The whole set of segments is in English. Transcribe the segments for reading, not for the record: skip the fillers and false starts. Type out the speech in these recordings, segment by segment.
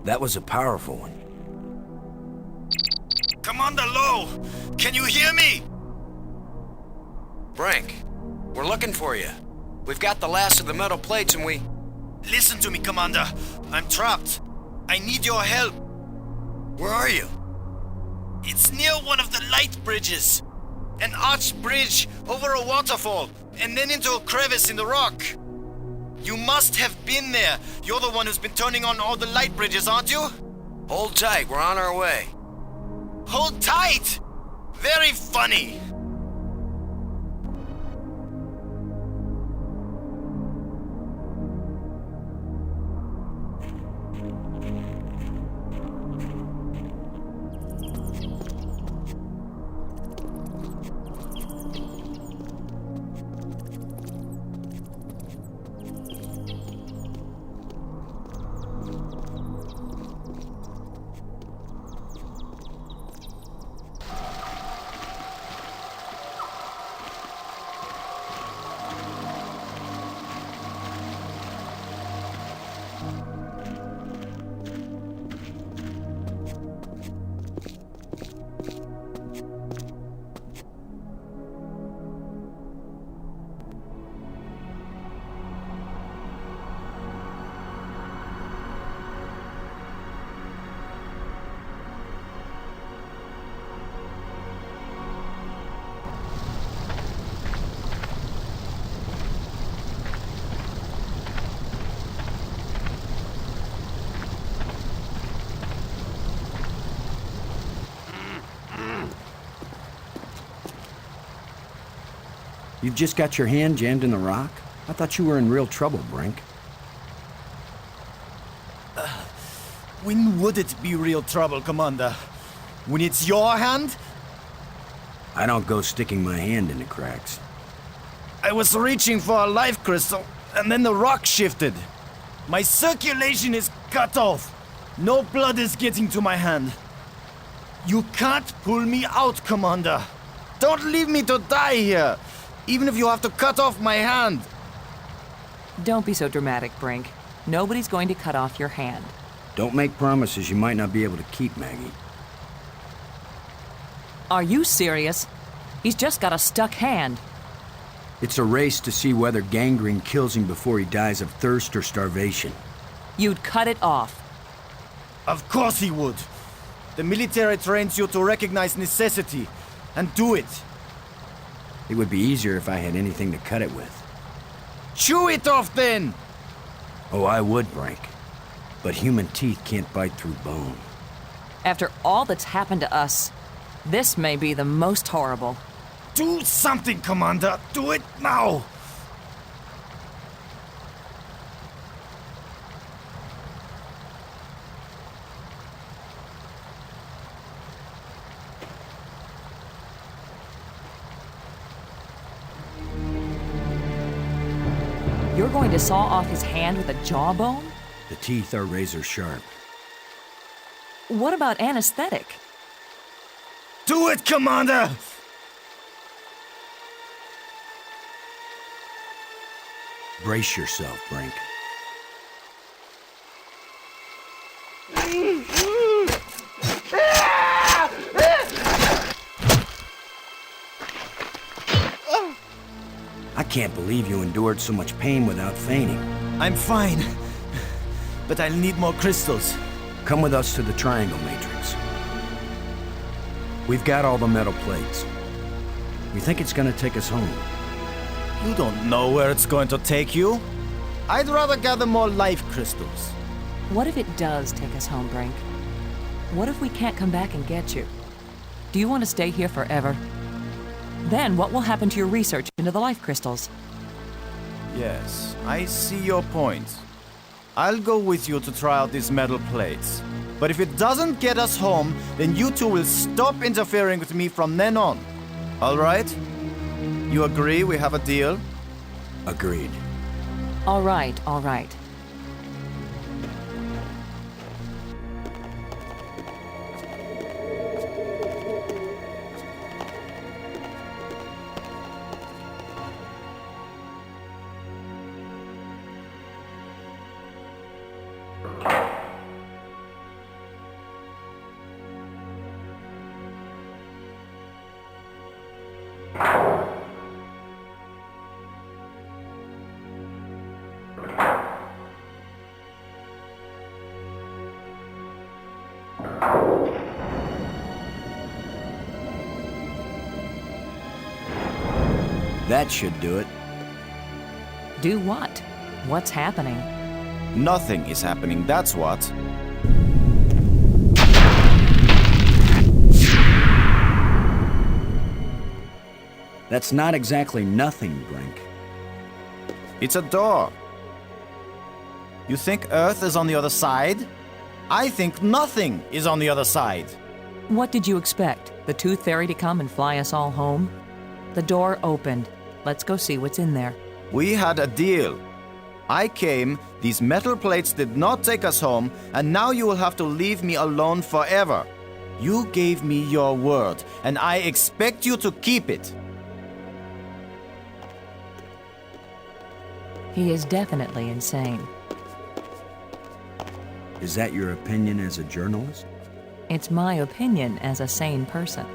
That was a powerful one. Commander Low! Can you hear me? Brink, we're looking for you. We've got the last of the metal plates and we... Listen to me, Commander. I'm trapped. I need your help. Where are you? It's near one of the light bridges. An arched bridge over a waterfall, and then into a crevice in the rock. You must have been there. You're the one who's been turning on all the light bridges, aren't you? Hold tight, we're on our way. Hold tight! Very funny. You've just got your hand jammed in the rock? I thought you were in real trouble, Brink. When would it be real trouble, Commander? When it's your hand? I don't go sticking my hand in the cracks. I was reaching for a life crystal, and then the rock shifted. My circulation is cut off. No blood is getting to my hand. You can't pull me out, Commander. Don't leave me to die here, even if you have to cut off my hand. Don't be so dramatic, Brink. Nobody's going to cut off your hand. Don't make promises you might not be able to keep, Maggie. Are you serious? He's just got a stuck hand. It's a race to see whether gangrene kills him before he dies of thirst or starvation. You'd cut it off. Of course he would. The military trains you to recognize necessity and do it. It would be easier if I had anything to cut it with. Chew it off then! Oh, I would, Brink. But human teeth can't bite through bone. After all that's happened to us, this may be the most horrible. Do something, Commander! Do it now! You're going to saw off his hand with a jawbone? The teeth are razor sharp. What about anesthetic? Do it, Commander! Brace yourself, Brink. I can't believe you endured so much pain without fainting. I'm fine, but I'll need more crystals. Come with us to the triangle matrix. We've got all the metal plates. We think it's gonna take us home. You don't know where it's going to take you. I'd rather gather more life crystals. What if it does take us home, Brink? What if we can't come back and get you? Do you want to stay here forever? Then what will happen to your research into the life crystals? Yes, I see your point. I'll go with you to try out these metal plates. But if it doesn't get us home, then you two will stop interfering with me from then on. All right? You agree we have a deal? Agreed. All right, all right. That should do it. Do what? What's happening? Nothing is happening, that's what. That's not exactly nothing, Brink. It's a door. You think Earth is on the other side? I think nothing is on the other side. What did you expect? The tooth fairy to come and fly us all home? The door opened. Let's go see what's in there. We had a deal. I came, these metal plates did not take us home, and now you will have to leave me alone forever. You gave me your word, and I expect you to keep it. He is definitely insane. Is that your opinion as a journalist? It's my opinion as a sane person.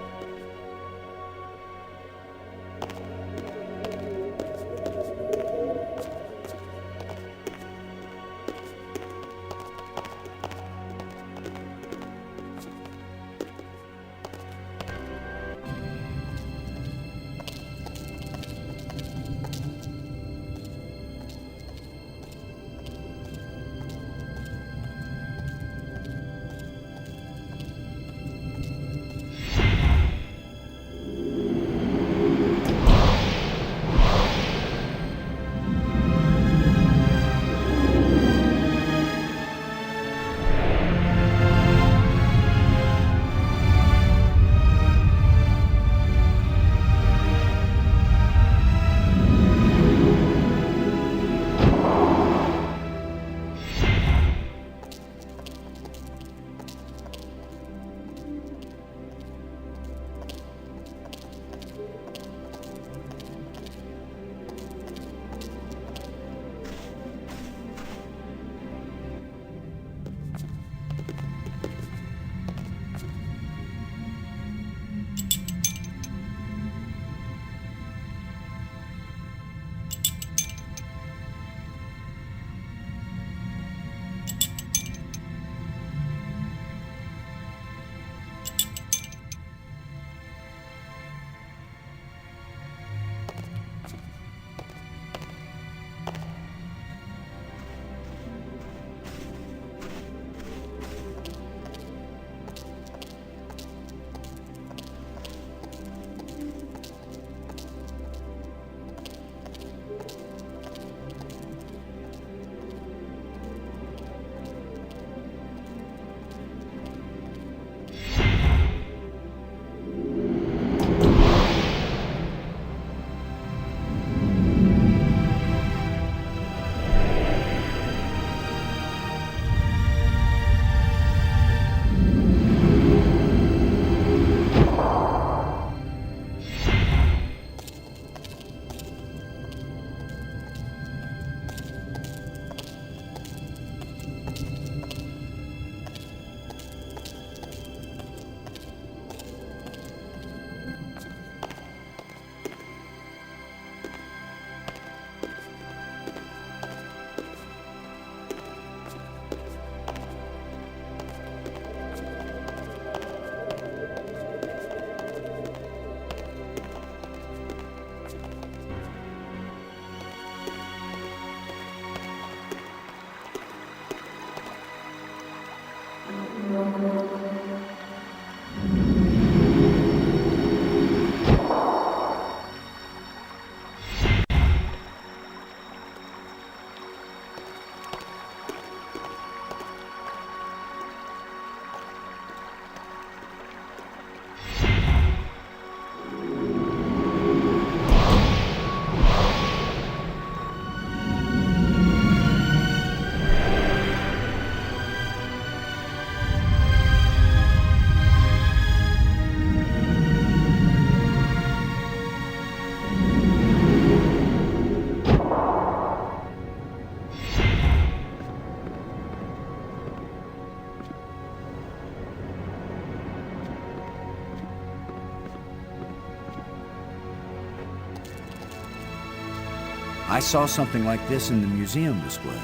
I saw something like this in the museum display.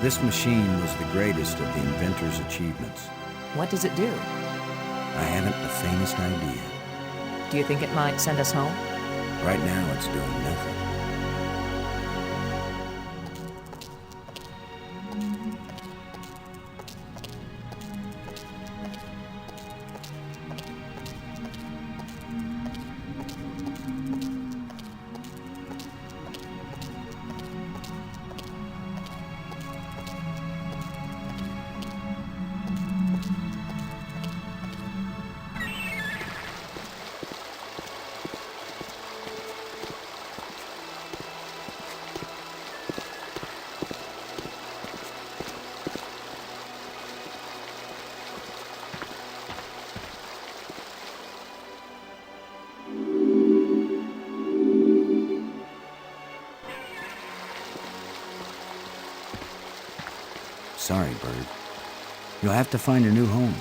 This machine was the greatest of the inventor's achievements. What does it do? I haven't the faintest idea. Do you think it might send us home? Right now, it's doing nothing. Sorry, Bird. You'll have to find a new home.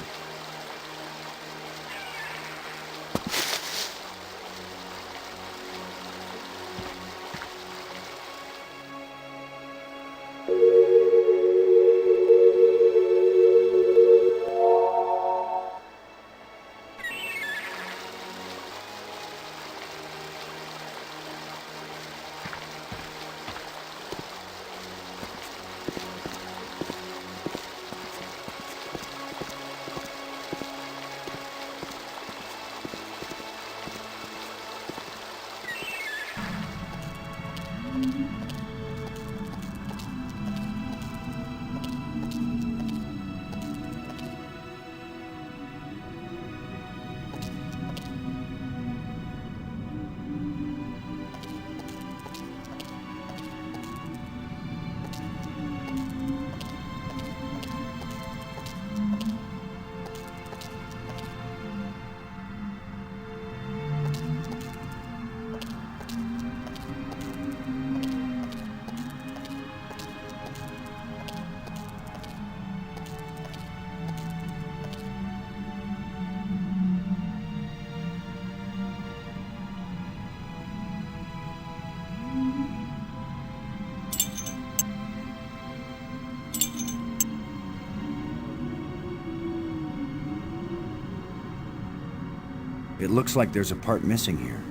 It looks like there's a part missing here.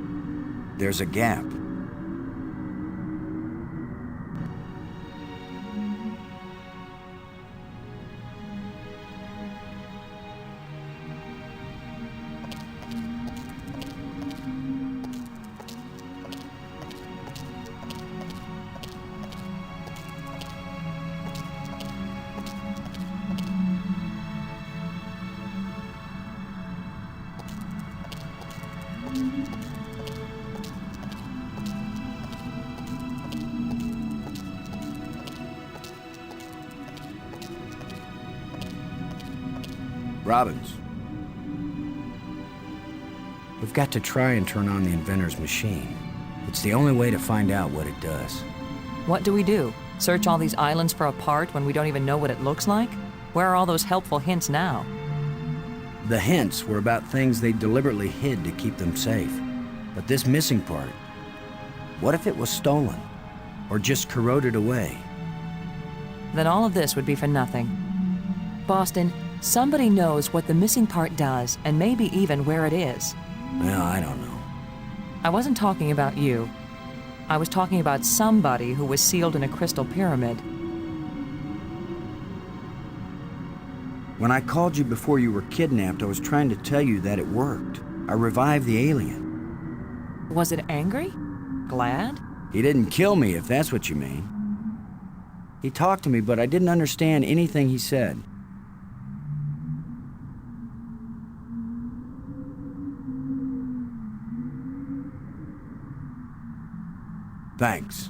There's a gap. Robbins. We've got to try and turn on the inventor's machine. It's the only way to find out what it does. What do we do? Search all these islands for a part when we don't even know what it looks like? Where are all those helpful hints now? The hints were about things they deliberately hid to keep them safe. But this missing part, what if it was stolen? Or just corroded away? Then all of this would be for nothing. Boston, somebody knows what the missing part does, and maybe even where it is. Well, I don't know. I wasn't talking about you. I was talking about somebody who was sealed in a crystal pyramid. When I called you before you were kidnapped, I was trying to tell you that it worked. I revived the alien. Was it angry? Glad? He didn't kill me, if that's what you mean. He talked to me, but I didn't understand anything he said. Thanks.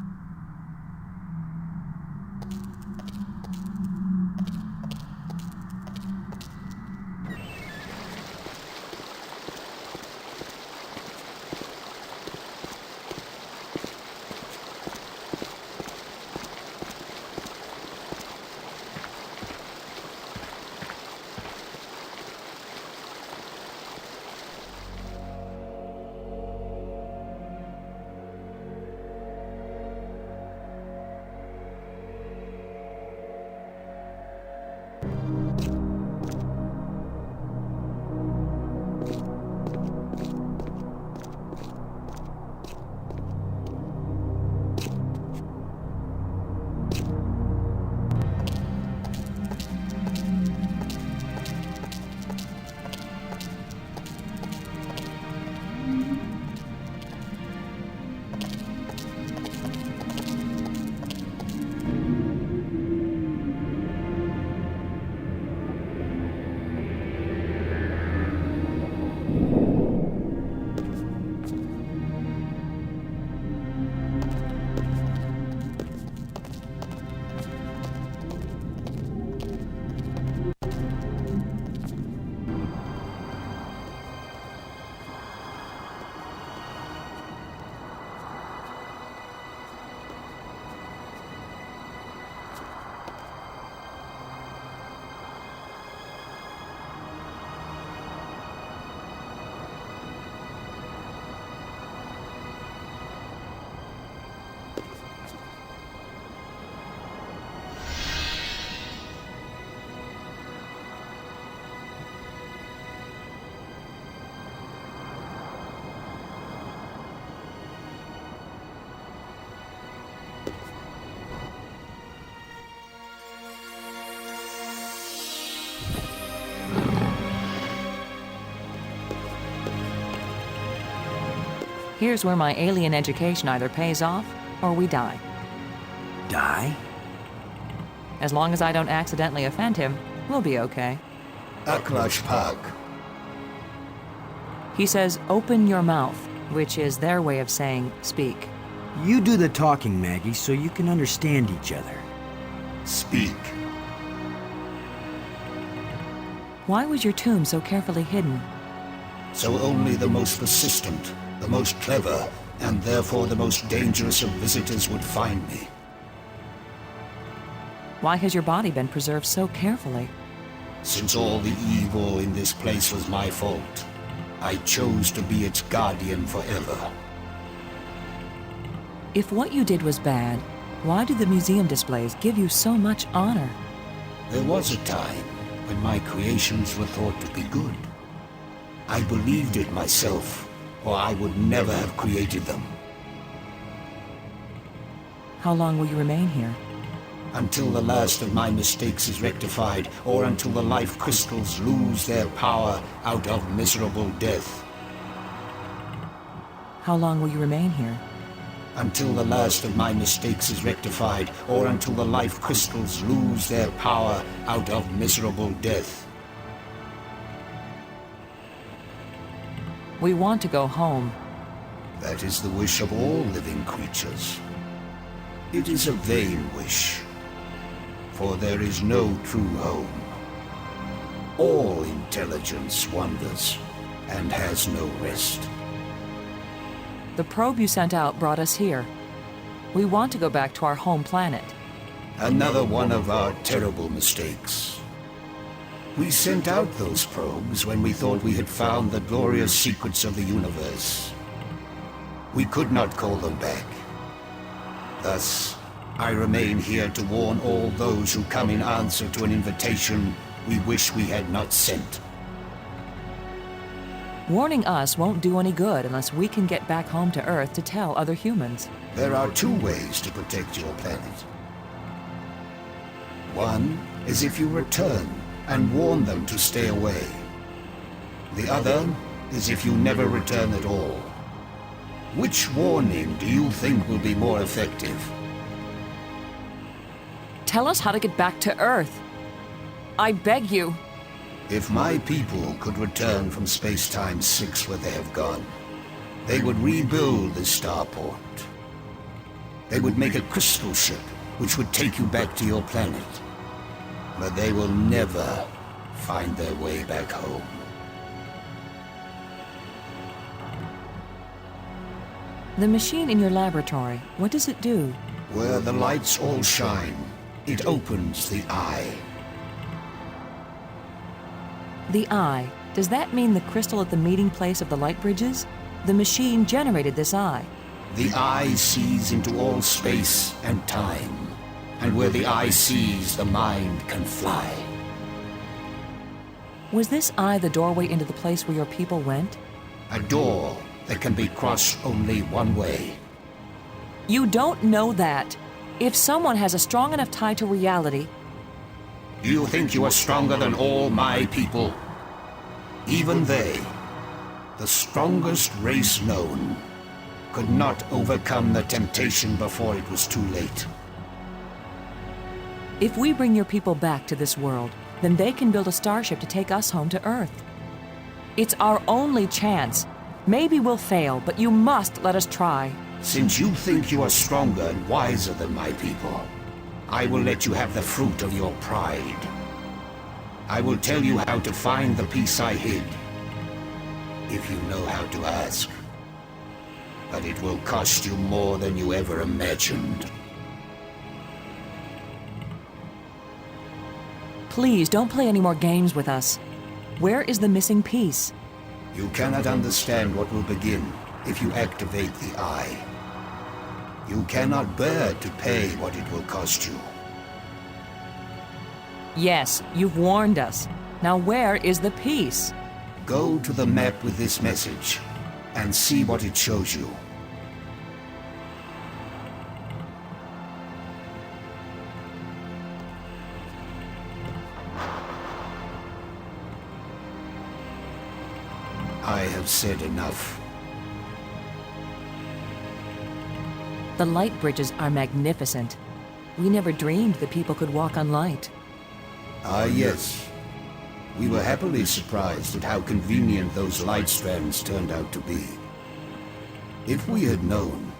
Here's where my alien education either pays off or we die. Die? As long as I don't accidentally offend him, we'll be okay. Aklash Pag. He says, open your mouth, which is their way of saying speak. You do the talking, Maggie, so you can understand each other. Speak. Why was your tomb so carefully hidden? So only the most persistent, the most clever, and therefore the most dangerous of visitors would find me. Why has your body been preserved so carefully? Since all the evil in this place was my fault, I chose to be its guardian forever. If what you did was bad, why do the museum displays give you so much honor? There was a time when my creations were thought to be good. I believed it myself, or I would never have created them. How long will you remain here? Until the last of my mistakes is rectified, or until the life crystals lose their power out of miserable death. How long will you remain here? Until the last of my mistakes is rectified, or until the life crystals lose their power out of miserable death. We want to go home. That is the wish of all living creatures. It is a vain wish, for there is no true home. All intelligence wanders and has no rest. The probe you sent out brought us here. We want to go back to our home planet. Another one of our terrible mistakes. We sent out those probes when we thought we had found the glorious secrets of the universe. We could not call them back. Thus, I remain here to warn all those who come in answer to an invitation we wish we had not sent. Warning us won't do any good unless we can get back home to Earth to tell other humans. There are two ways to protect your planet. One is if you return and warn them to stay away. The other is if you never return at all. Which warning do you think will be more effective? Tell us how to get back to Earth. I beg you. If my people could return from Space-Time 6 where they have gone, they would rebuild the starport. They would make a crystal ship which would take you back to your planet. But they will never find their way back home. The machine in your laboratory, what does it do? Where the lights all shine, it opens the eye. The eye. Does that mean the crystal at the meeting place of the light bridges? The machine generated this eye. The eye sees into all space and time. And where the eye sees, the mind can fly. Was this eye the doorway into the place where your people went? A door that can be crossed only one way. You don't know that. If someone has a strong enough tie to reality... Do you think you are stronger than all my people? Even they, the strongest race known, could not overcome the temptation before it was too late. If we bring your people back to this world, then they can build a starship to take us home to Earth. It's our only chance. Maybe we'll fail, but you must let us try. Since you think you are stronger and wiser than my people, I will let you have the fruit of your pride. I will tell you how to find the piece I hid, if you know how to ask. But it will cost you more than you ever imagined. Please, don't play any more games with us. Where is the missing piece? You cannot understand what will begin if you activate the eye. You cannot bear to pay what it will cost you. Yes, you've warned us. Now where is the piece? Go to the map with this message and see what it shows you. I have said enough. The light bridges are magnificent. We never dreamed that people could walk on light. Ah, yes. We were happily surprised at how convenient those light strands turned out to be. If we had known,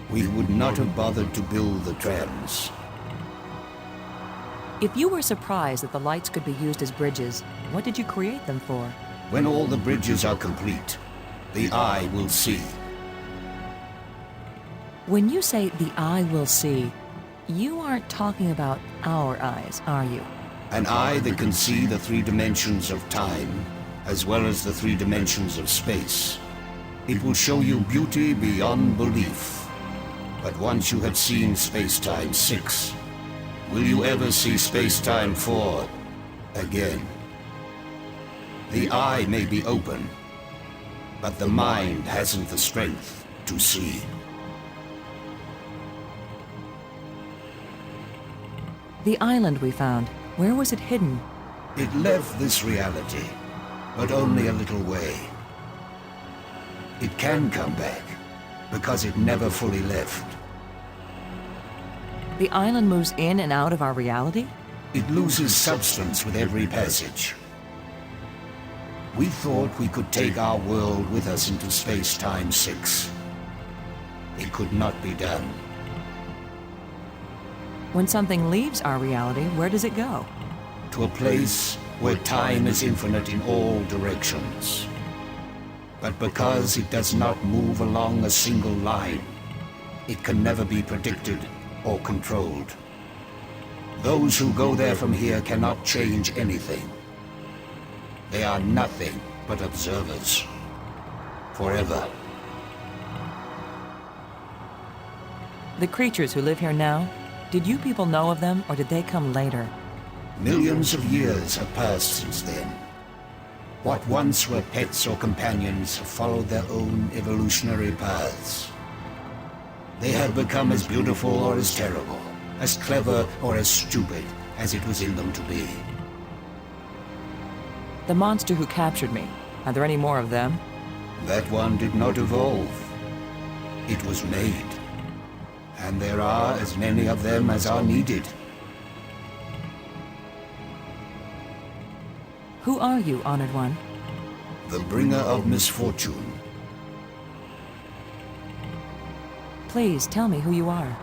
we would not have bothered to build the trams. If you were surprised that the lights could be used as bridges, what did you create them for? When all the bridges are complete, the eye will see. When you say the eye will see, you aren't talking about our eyes, are you? An eye that can see the 3 dimensions of time, as well as the 3 dimensions of space. It will show you beauty beyond belief. But once you have seen Space-Time 6, will you ever see Space-Time 4 again? The eye may be open, but the mind hasn't the strength to see. The island we found, where was it hidden? It left this reality, but only a little way. It can come back, because it never fully left. The island moves in and out of our reality? It loses substance with every passage. We thought we could take our world with us into Space-Time 6. It could not be done. When something leaves our reality, where does it go? To a place where time is infinite in all directions. But because it does not move along a single line, it can never be predicted or controlled. Those who go there from here cannot change anything. They are nothing but observers. Forever. The creatures who live here now, did you people know of them, or did they come later? Millions of years have passed since then. What once were pets or companions have followed their own evolutionary paths. They have become as beautiful or as terrible, as clever or as stupid as it was in them to be. The monster who captured me, are there any more of them? That one did not evolve. It was made. And there are as many of them as are needed. Who are you, Honored One? The bringer of misfortune. Please tell me who you are.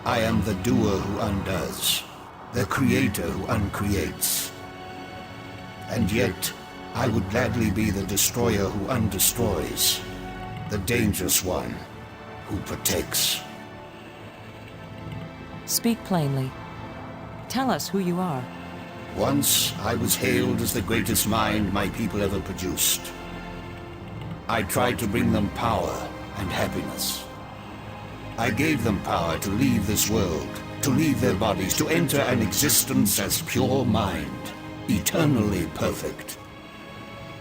I am the doer who undoes, the creator who uncreates. And yet, I would gladly be the destroyer who undestroys, the dangerous one who protects. Speak plainly. Tell us who you are. Once, I was hailed as the greatest mind my people ever produced. I tried to bring them power and happiness. I gave them power to leave this world, to leave their bodies, to enter an existence as pure mind, eternally perfect.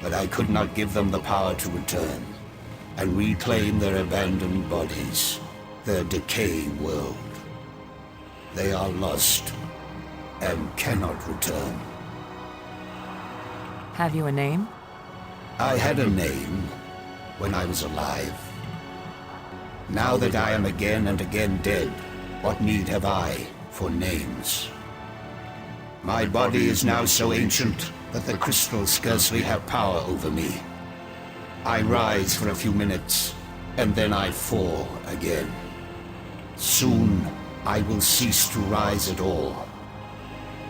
But I could not give them the power to return and reclaim their abandoned bodies, their decaying world. They are lost and cannot return. Have you a name? I had a name when I was alive. Now that I am again and again dead, what need have I for names? My body is now so ancient that the crystals scarcely have power over me. I rise for a few minutes, and then I fall again. Soon, I will cease to rise at all.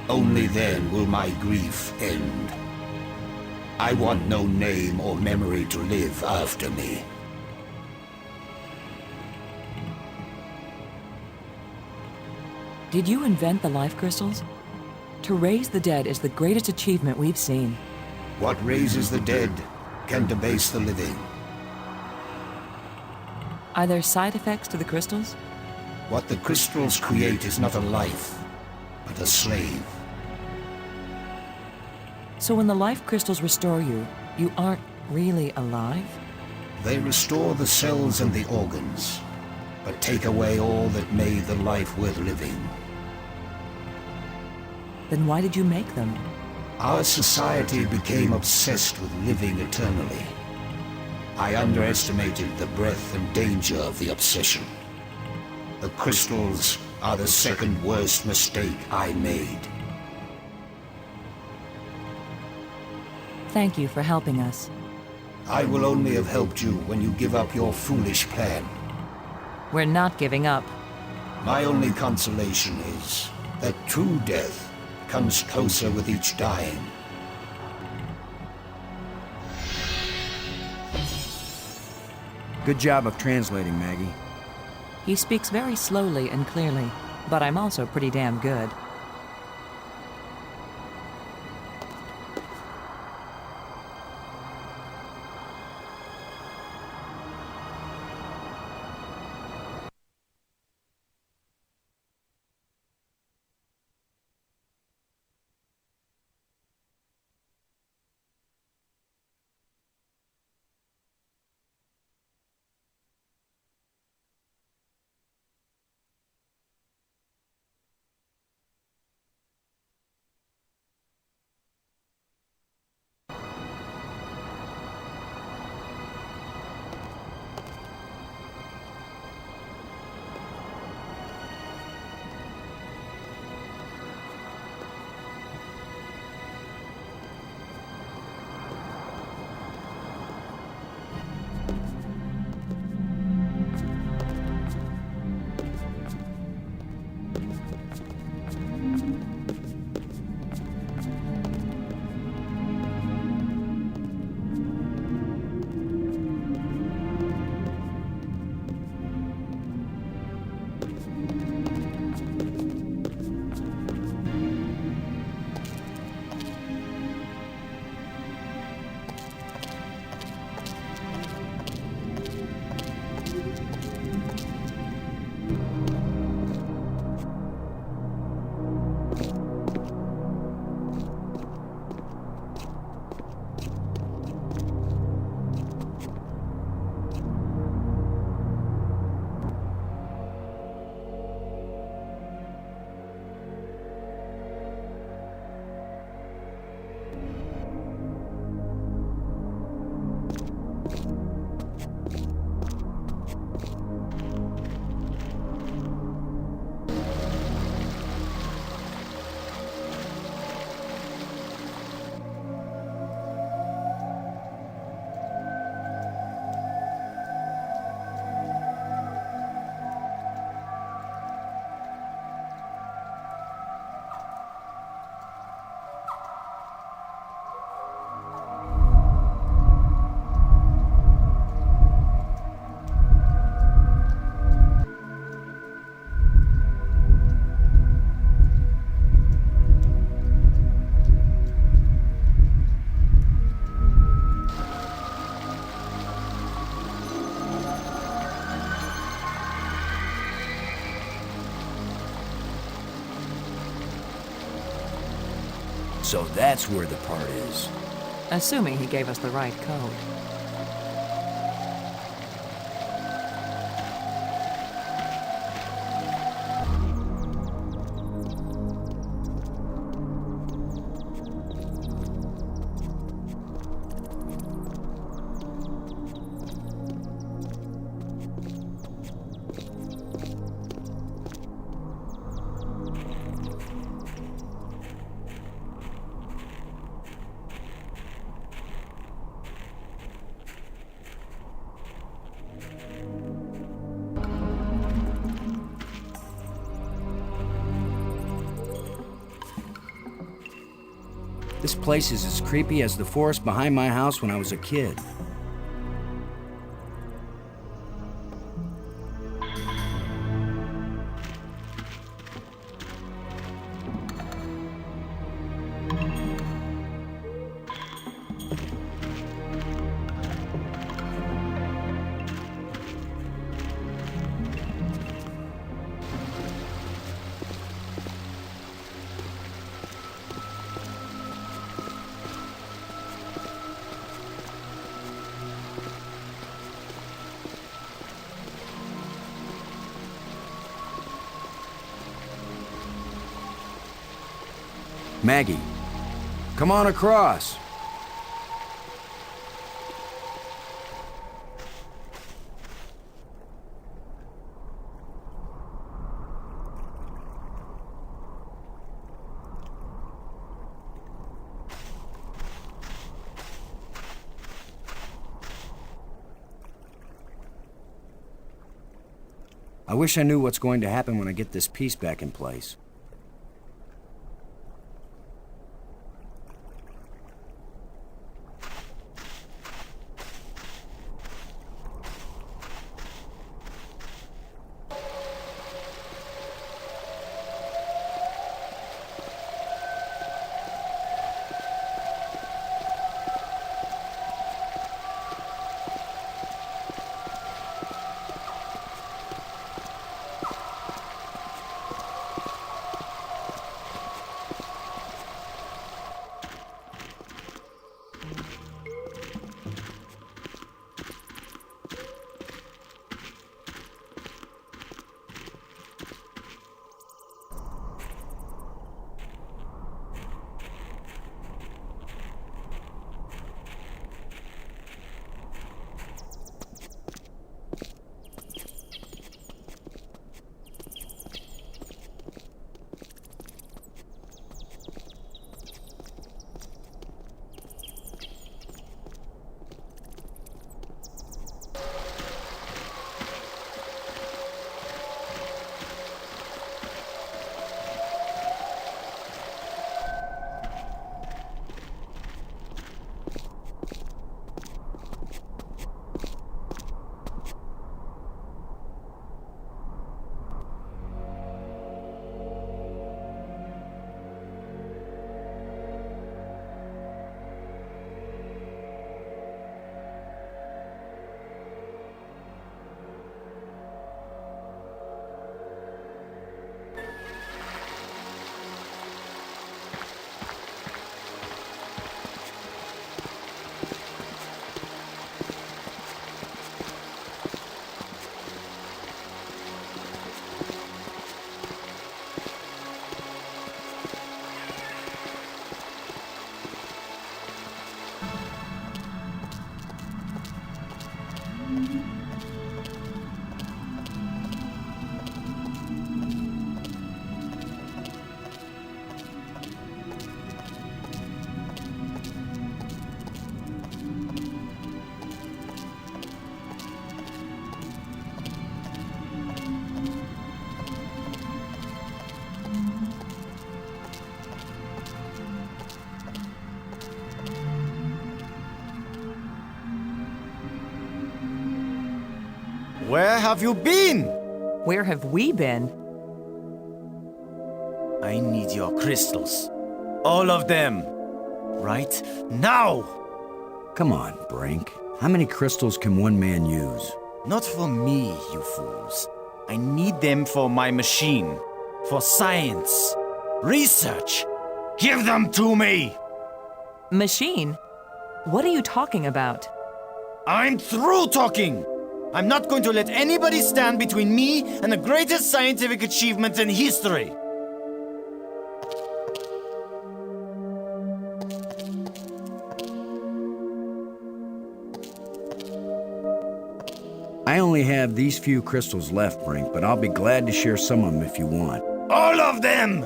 Only then will my grief end. I want no name or memory to live after me. Did you invent the life crystals? To raise the dead is the greatest achievement we've seen. What raises the dead can debase the living. Are there side effects to the crystals? What the crystals create is not a life, but a slave. So when the life crystals restore you, you aren't really alive? They restore the cells and the organs, but take away all that made the life worth living. Then why did you make them? Our society became obsessed with living eternally. I underestimated the breadth and danger of the obsession. The crystals are the second worst mistake I made. Thank you for helping us. I will only have helped you when you give up your foolish plan. We're not giving up. My only consolation is that true death comes closer with each dying. Good job of translating, Maggie. He speaks very slowly and clearly, but I'm also pretty damn good. So that's where the part is. Assuming he gave us the right code. This place is as creepy as the forest behind my house when I was a kid. Maggie, come on across. I wish I knew what's going to happen when I get this piece back in place. Where have you been? Where have we been? I need your crystals. All of them. Right now! Come on, Brink. How many crystals can one man use? Not for me, you fools. I need them for my machine. For science. Research. Give them to me! Machine? What are you talking about? I'm through talking! I'm not going to let anybody stand between me and the greatest scientific achievement in history! I only have these few crystals left, Brink, but I'll be glad to share some of them if you want. All of them!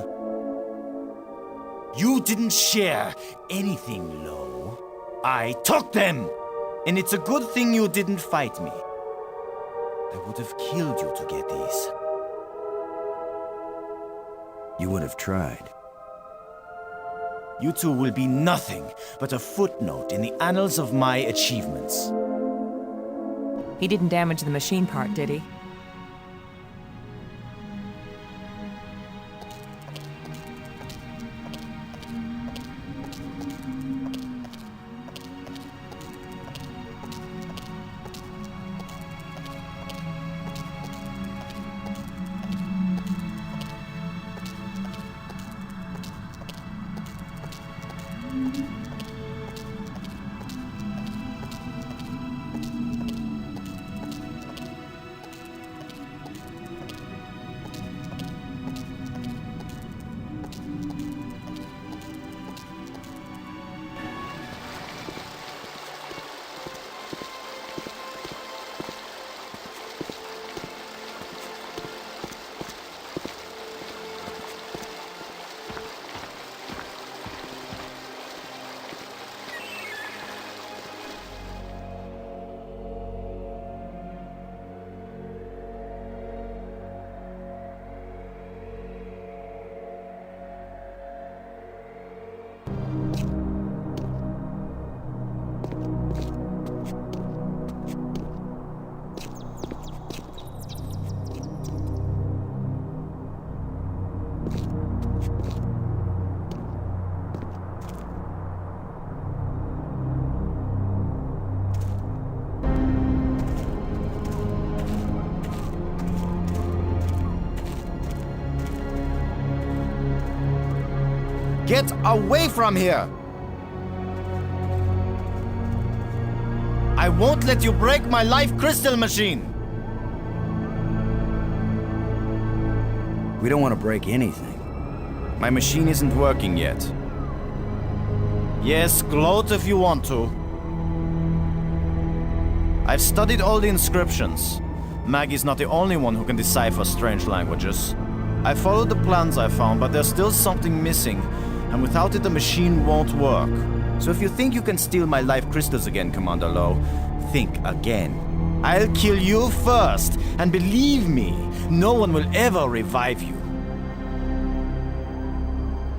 You didn't share anything, Lo. I took them! And it's a good thing you didn't fight me. I would have killed you to get these. You would have tried. You two will be nothing but a footnote in the annals of my achievements. He didn't damage the machine part, did he? Get away from here! I won't let you break my life crystal machine! We don't want to break anything. My machine isn't working yet. Yes, gloat if you want to. I've studied all the inscriptions. Maggie's not the only one who can decipher strange languages. I followed the plans I found, but there's still something missing, and without it the machine won't work. So if you think you can steal my life crystals again, Commander Lowe, think again. I'll kill you first, and believe me, no one will ever revive you.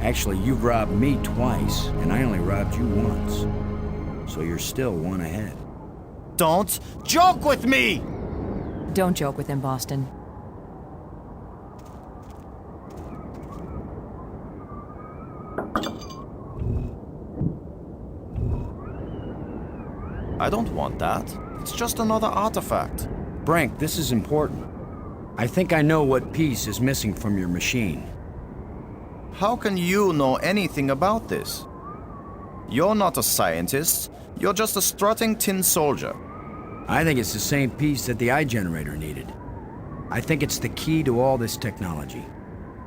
Actually, you've robbed me twice, and I only robbed you once. So you're still one ahead. Don't joke with me! Don't joke with him, Boston. I don't want that. It's just another artifact. Brink, this is important. I think I know what piece is missing from your machine. How can you know anything about this? You're not a scientist. You're just a strutting tin soldier. I think it's the same piece that the eye generator needed. I think it's the key to all this technology.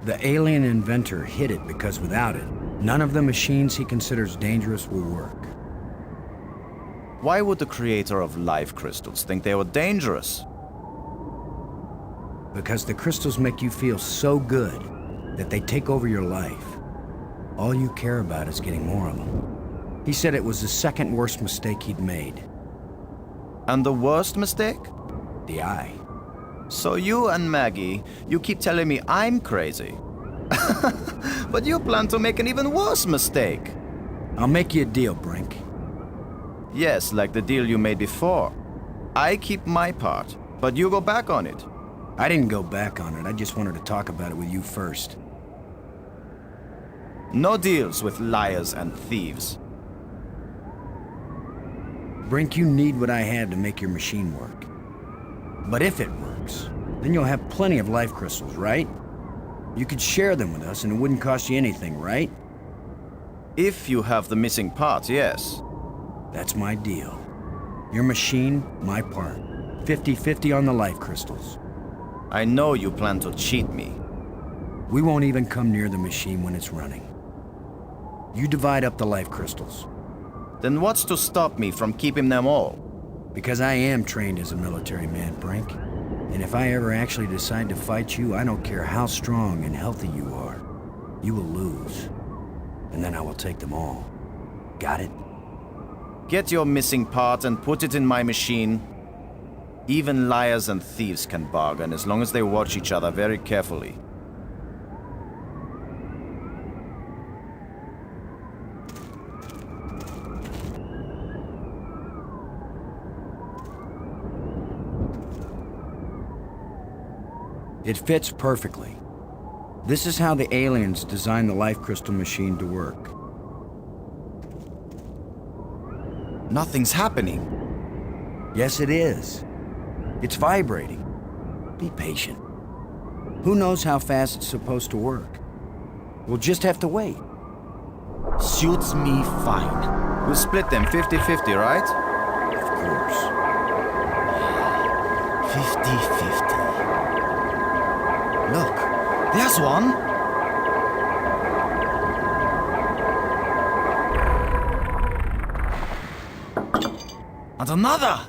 The alien inventor hid it because without it, none of the machines he considers dangerous will work. Why would the creator of life crystals think they were dangerous? Because the crystals make you feel so good that they take over your life. All you care about is getting more of them. He said it was the second worst mistake he'd made. And the worst mistake? The eye. So you and Maggie, you keep telling me I'm crazy. But you plan to make an even worse mistake. I'll make you a deal, Brink. Yes, like the deal you made before. I keep my part, but you go back on it. I didn't go back on it. I just wanted to talk about it with you first. No deals with liars and thieves. Brink, you need what I have to make your machine work. But if it works, then you'll have plenty of life crystals, right? You could share them with us and it wouldn't cost you anything, right? If you have the missing part, yes. That's my deal. Your machine, my part. 50-50 on the life crystals. I know you plan to cheat me. We won't even come near the machine when it's running. You divide up the life crystals. Then what's to stop me from keeping them all? Because I am trained as a military man, Brink. And if I ever actually decide to fight you, I don't care how strong and healthy you are. You will lose. And then I will take them all. Got it? Get your missing part and put it in my machine. Even liars and thieves can bargain as long as they watch each other very carefully. It fits perfectly. This is how the aliens designed the life crystal machine to work. Nothing's happening. Yes, it is. It's vibrating. Be patient. Who knows how fast it's supposed to work? We'll just have to wait. Suits me fine. We'll split them 50-50, right? Of course. 50-50. Look, there's one. And another.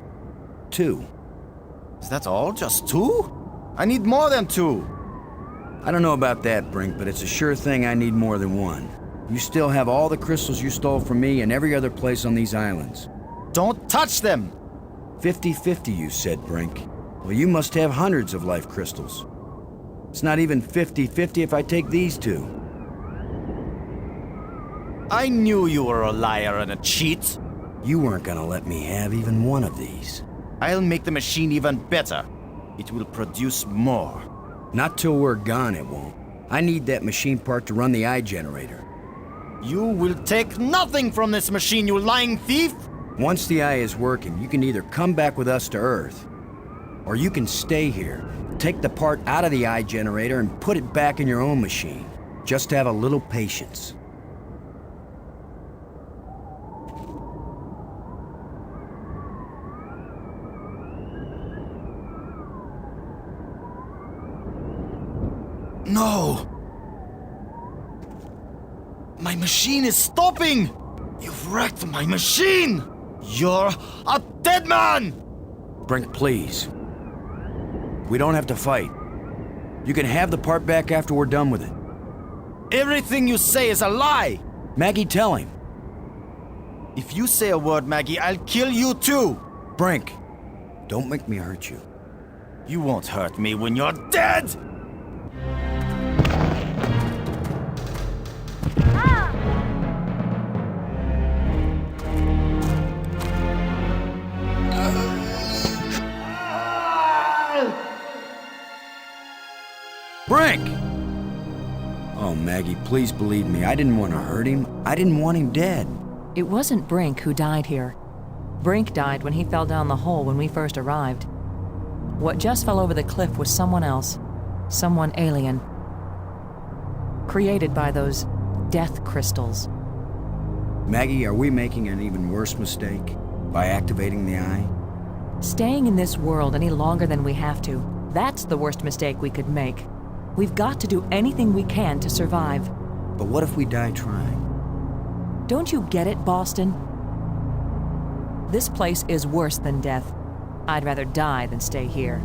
2. Is that all? Just 2? I need more than 2. I don't know about that, Brink, but it's a sure thing I need more than 1. You still have all the crystals you stole from me and every other place on these islands. Don't touch them! 50-50, you said, Brink. Well, you must have hundreds of life crystals. It's not even 50-50 if I take these 2. I knew you were a liar and a cheat. You weren't gonna let me have even one of these. I'll make the machine even better. It will produce more. Not till we're gone, it won't. I need that machine part to run the eye generator. You will take nothing from this machine, you lying thief! Once the eye is working, you can either come back with us to Earth, or you can stay here, take the part out of the eye generator and put it back in your own machine. Just have a little patience. No! My machine is stopping! You've wrecked my machine! You're a dead man! Brink, please. We don't have to fight. You can have the part back after we're done with it. Everything you say is a lie! Maggie, tell him. If you say a word, Maggie, I'll kill you too! Brink, don't make me hurt you. You won't hurt me when you're dead! Brink! Oh, Maggie, please believe me. I didn't want to hurt him. I didn't want him dead. It wasn't Brink who died here. Brink died when he fell down the hole when we first arrived. What just fell over the cliff was someone else. Someone alien. Created by those death crystals. Maggie, are we making an even worse mistake by activating the eye? Staying in this world any longer than we have to, that's the worst mistake we could make. We've got to do anything we can to survive. But what if we die trying? Don't you get it, Boston? This place is worse than death. I'd rather die than stay here.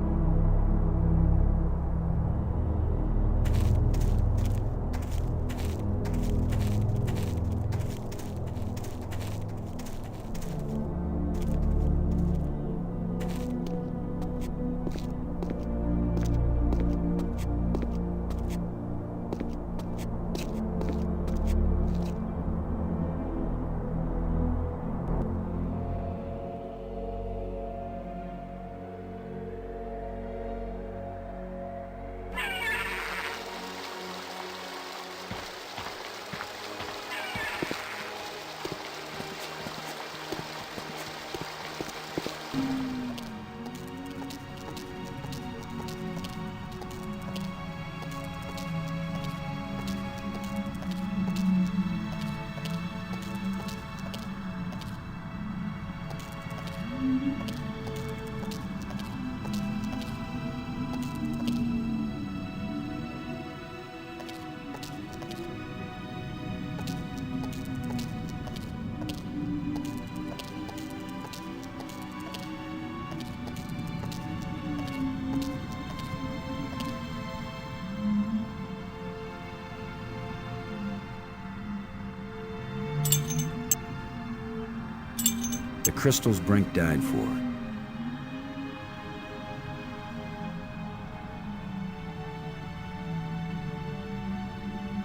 The crystals Brink died for.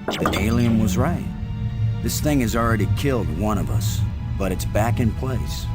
The alien was right. This thing has already killed one of us, but it's back in place.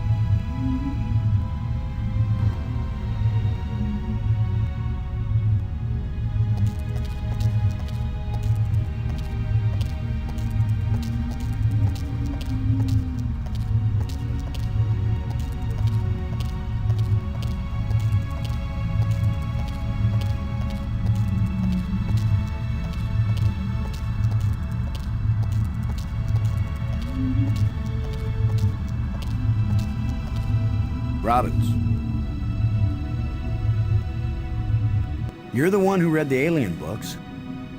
Robbins. You're the one who read the alien books.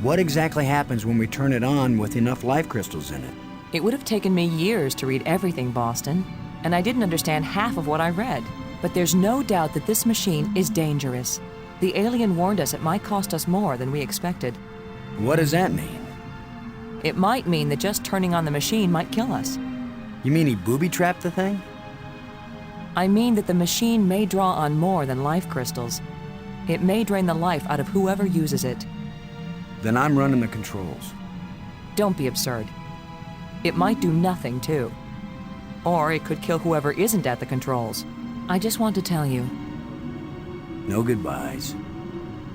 What exactly happens when we turn it on with enough life crystals in it? It would have taken me years to read everything, Boston, and I didn't understand half of what I read. But there's no doubt that this machine is dangerous. The alien warned us it might cost us more than we expected. What does that mean? It might mean that just turning on the machine might kill us. You mean he booby-trapped the thing? I mean that the machine may draw on more than life crystals. It may drain the life out of whoever uses it. Then I'm running the controls. Don't be absurd. It might do nothing, too. Or it could kill whoever isn't at the controls. I just want to tell you. No goodbyes.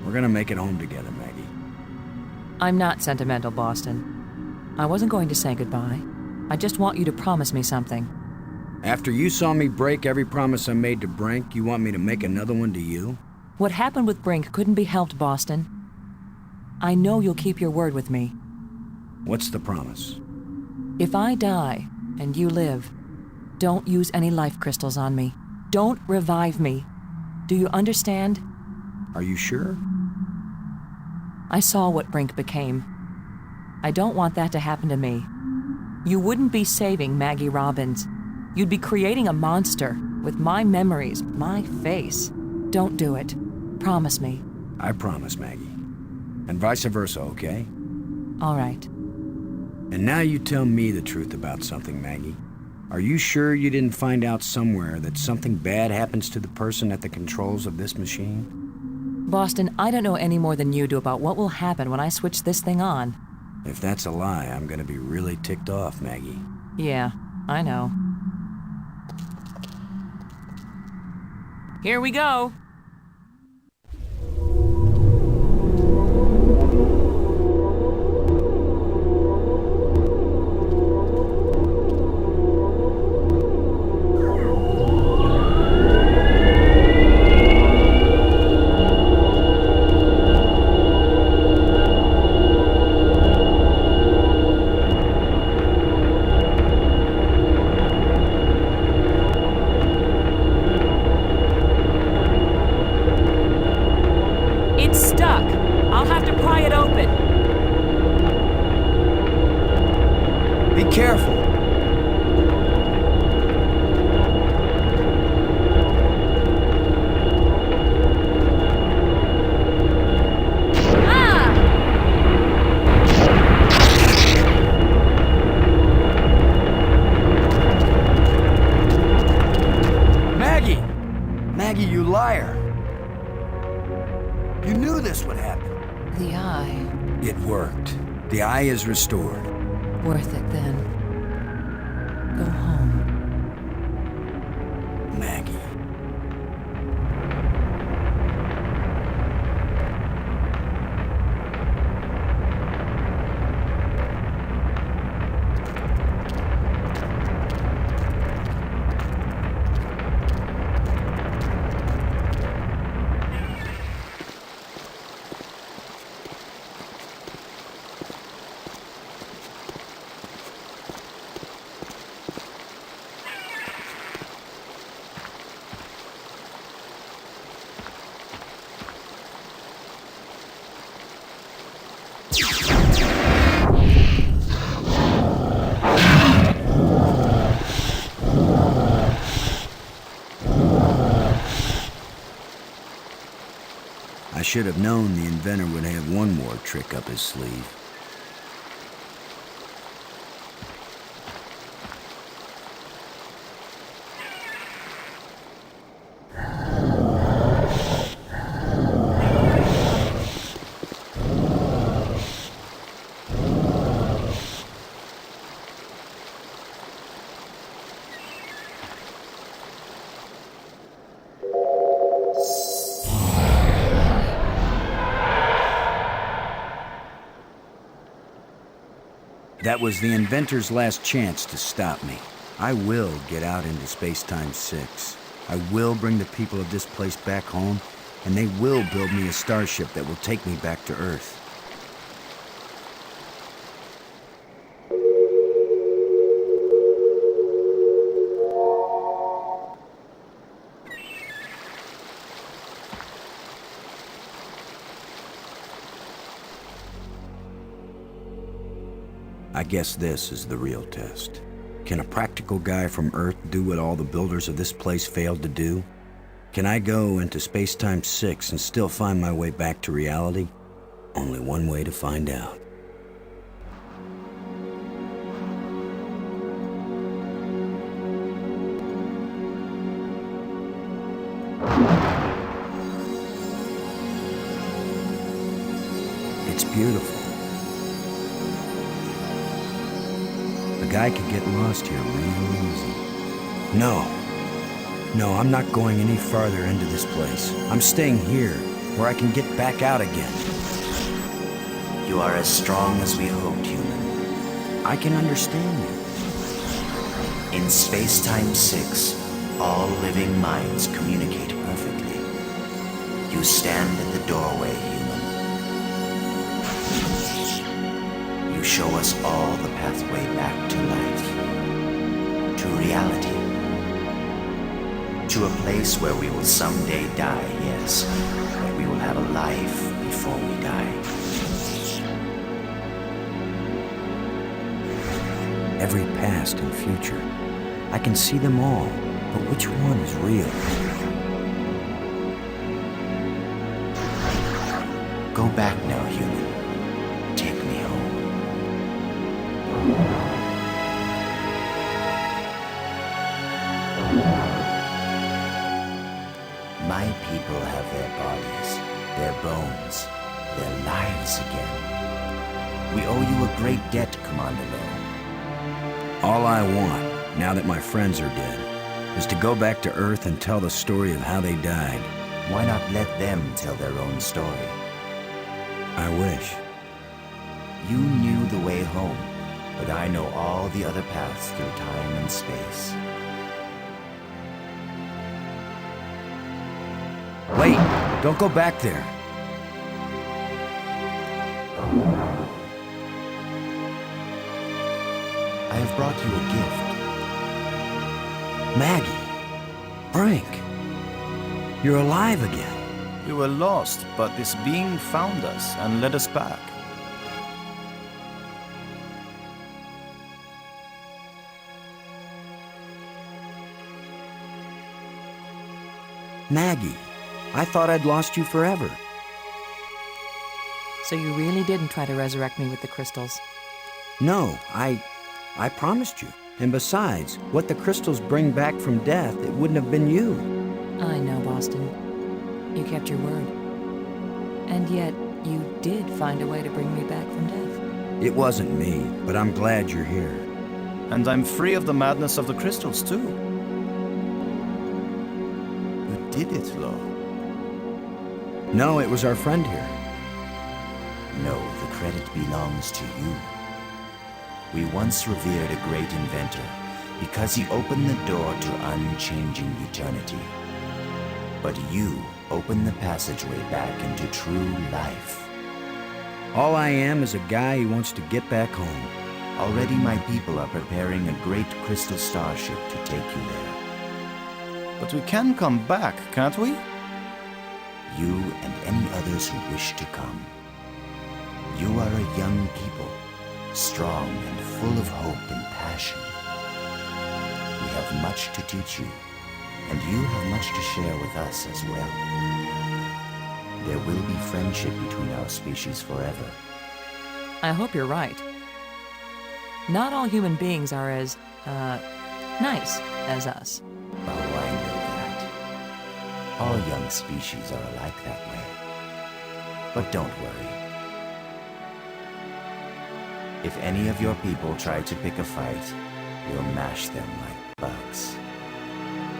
We're gonna make it home together, Maggie. I'm not sentimental, Boston. I wasn't going to say goodbye. I just want you to promise me something. After you saw me break every promise I made to Brink, you want me to make another one to you? What happened with Brink couldn't be helped, Boston. I know you'll keep your word with me. What's the promise? If I die and you live, don't use any life crystals on me. Don't revive me. Do you understand? Are you sure? I saw what Brink became. I don't want that to happen to me. You wouldn't be saving Maggie Robbins. You'd be creating a monster with my memories, my face. Don't do it. Promise me. I promise, Maggie. And vice versa, okay? All right. And now you tell me the truth about something, Maggie. Are you sure you didn't find out somewhere that something bad happens to the person at the controls of this machine? Boston, I don't know any more than you do about what will happen when I switch this thing on. If that's a lie, I'm gonna be really ticked off, Maggie. Yeah, I know. Here we go. It's stuck. I'll have to pry it open. Be careful. Maggie! Maggie, you liar! You knew this would happen. The eye. It worked. The eye is restored. Worth it then. Go home. Maggie. I should have known the inventor would have one more trick up his sleeve. That was the inventor's last chance to stop me. I will get out into Space-Time 6. I will bring the people of this place back home, and they will build me a starship that will take me back to Earth. I guess this is the real test. Can a practical guy from Earth do what all the builders of this place failed to do? Can I go into Space-Time 6 and still find my way back to reality? Only one way to find out. It's beautiful. A guy could get lost here real easy. No, I'm not going any farther into this place. I'm staying here, where I can get back out again. You are as strong as we hoped, human. I can understand you. In Space-Time 6, all living minds communicate perfectly. You stand at the doorway, human. You show us all the pathway back to life, to reality, to a place where we will someday die, yes, but we will have a life before we die. every past and future. I can see them all, but which one is real? Go back now, human. Take me home. My people have their bodies, their bones, their lives again. We owe you a great debt, Commander Lowe. All I want, now that my friends are dead, is to go back to Earth and tell the story of how they died. Why not let them tell their own story? I wish. You knew the way home, but I know all the other paths through time and space. Wait! Don't go back there! I have brought you a gift. Maggie! Brink! You're alive again. We were lost, but this being found us and led us back. Maggie, I thought I'd lost you forever. So you really didn't try to resurrect me with the crystals? No, I promised you. And besides, what the crystals bring back from death, it wouldn't have been you. I know, Boston. You kept your word. And yet, you did find a way to bring me back from death. It wasn't me, but I'm glad you're here. And I'm free of the madness of the crystals, too. You did it, Lo. No, it was our friend here. No, the credit belongs to you. We once revered a great inventor because he opened the door to unchanging eternity. But you opened the passageway back into true life. All I am is a guy who wants to get back home. Already my people are preparing a great crystal starship to take you there. But we can come back, can't we? You and any others who wish to come. You are a young people, strong and full of hope and passion. We have much to teach you, and you have much to share with us as well. There will be friendship between our species forever. I hope you're right. Not all human beings are as, nice as us. Oh, I know that. All young species are alike that way. But don't worry. If any of your people try to pick a fight, we'll mash them like bugs.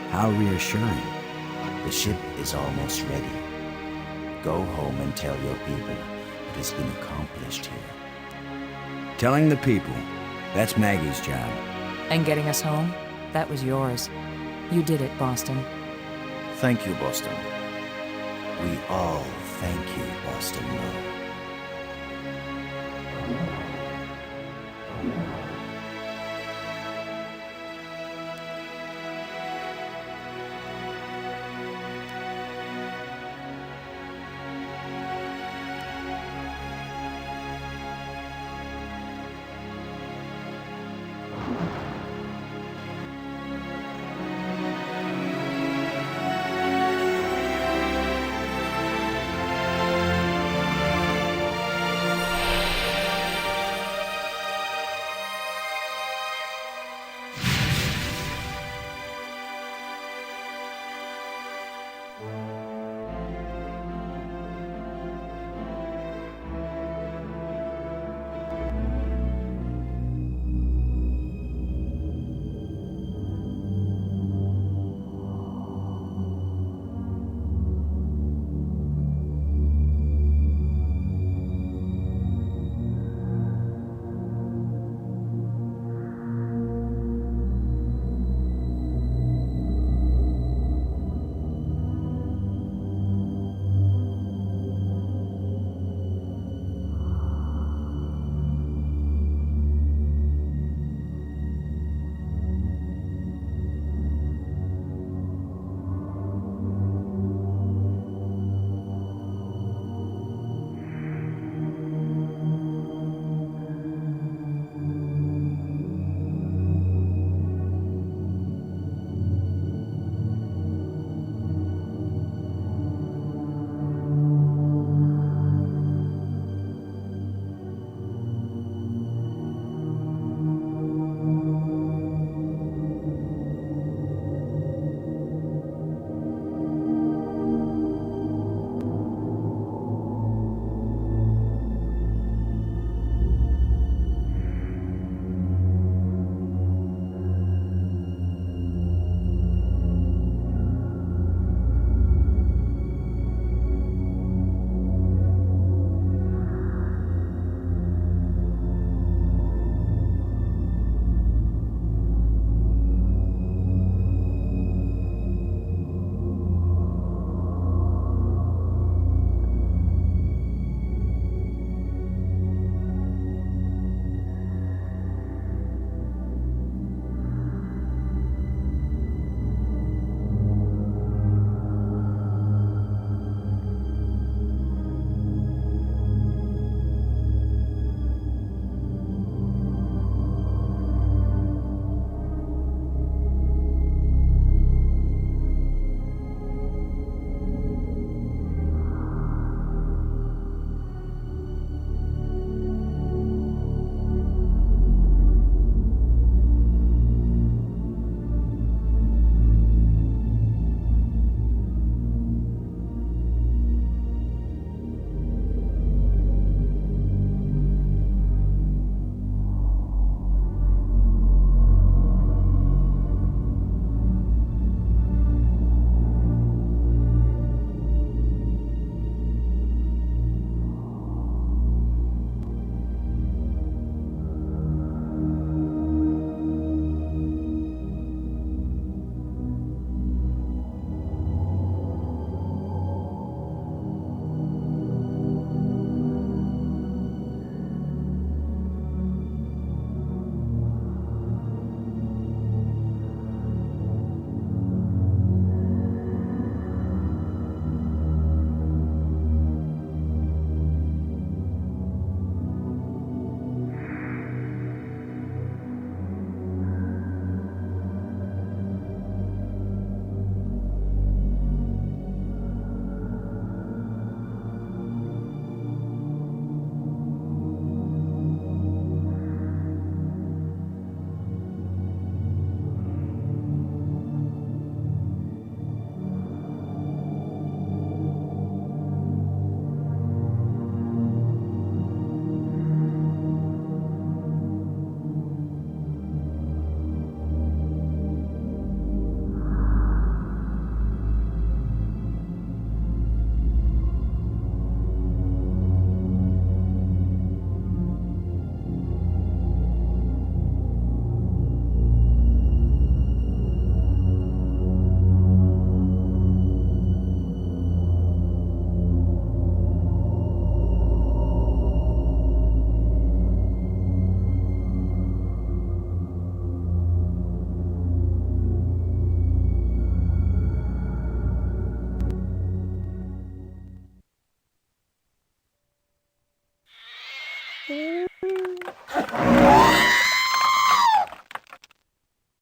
How reassuring. The ship is almost ready. Go home and tell your people what has been accomplished here. Telling the people, that's Maggie's job. And getting us home, that was yours. You did it, Boston. Thank you, Boston. We all thank you, Boston Lowe.